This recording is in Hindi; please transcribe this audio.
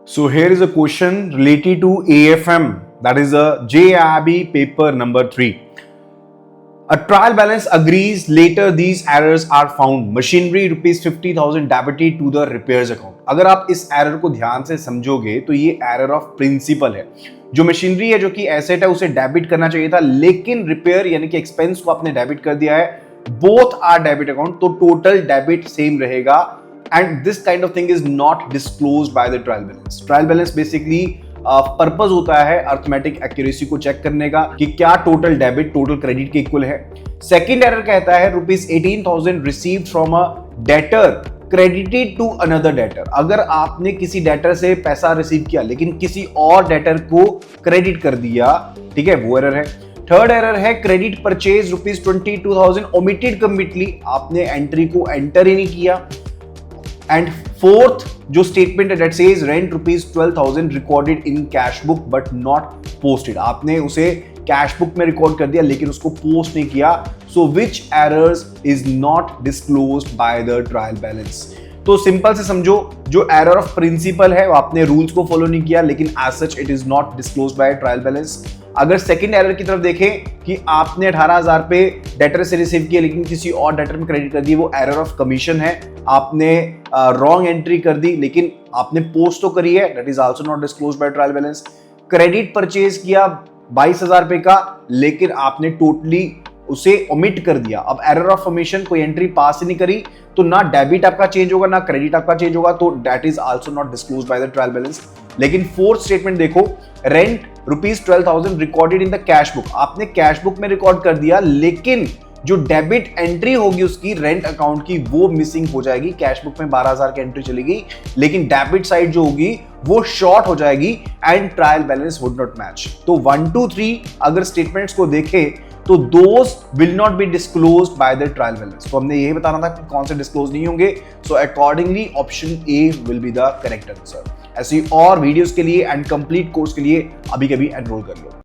So here is a question related to AFM, that is a JIB paper number 3. A trial balance agrees, later these errors are found. Machinery rupees 50,000 debited to the repairs account. अगर आप इस एरर को ध्यान से समझोगे तो ये एरर ऑफ प्रिंसिपल है. जो मशीनरी है, जो कि एसेट है, उसे डेबिट करना चाहिए था, लेकिन रिपेयर यानी कि एक्सपेंस को आपने डेबिट कर दिया है. बोथ आर डेबिट अकाउंट, तो टोटल डेबिट सेम रहेगा. And this kind of thing is not disclosed by the trial balance. Trial balance basically purpose होता है अर्थमेटिक एक्यूरेसी को चेक करने का कि क्या टोटल डेबिट टोटल क्रेडिट के इक्वल है. सेकंड एरर कहता है rupees 18,000 received from a debtor credited to another debtor. अगर आपने किसी डेटर से पैसा रिसीव किया लेकिन किसी और डेटर को क्रेडिट कर दिया, ठीक है, वो एरर है. थर्ड एरर है credit purchase rupees 22,000 omitted completely. आपने एंट्री को एंटर ही नहीं किया. एंड फोर्थ जो स्टेटमेंट है that says rent rupees 12,000 recorded in cash book but not posted. आपने उसे कैश बुक में रिकॉर्ड कर दिया लेकिन उसको पोस्ट नहीं किया. So which errors is not disclosed by the trial balance. तो सिंपल से समझो, जो एरर ऑफ प्रिंसिपल है वो आपने रूल्स को फॉलो नहीं किया, लेकिन as such it is not disclosed by trial balance. अगर सेकंड एरर की तरफ देखें कि आपने 18,000 पे डेटर से रिसीव किया लेकिन किसी और डेटर में क्रेडिट कर दिए, वो एरर ऑफ कमीशन है. आपने रॉन्ग एंट्री कर दी लेकिन आपने पोस्ट तो करी है, that is also not disclosed by trial balance. Credit purchase किया 22,000 रुपए का लेकिन आपने टोटली उसे ओमिट कर दिया. अब एरर ऑफ ओमिशन, कोई एंट्री पास ही नहीं करी, तो ना डेबिट आपका चेंज होगा ना क्रेडिट आपका चेंज होगा, तो that is also not disclosed by the trial balance. लेकिन फोर्थ स्टेटमेंट देखो, rent rupees 12,000 recorded in the cash book. आपने कैश बुक में रिकॉर्ड कर दिया लेकिन जो डेबिट एंट्री होगी उसकी रेंट अकाउंट की वो मिसिंग हो जाएगी. कैश बुक में 12,000 की एंट्री चलेगी लेकिन डेबिट साइड जो होगी वो शॉर्ट हो जाएगी and trial balance would not match. तो 1, 2, 3 अगर स्टेटमेंट्स को देखें तो those will not be disclosed by the trial balance. तो हमने यही बताना था कि कौन से डिस्क्लोज नहीं होंगे. So accordingly option A will be the correct answer. ऐसी और वीडियोस के लिए एंड कंप्लीट कोर्स के लिए अभी कभी एनरोल कर लो.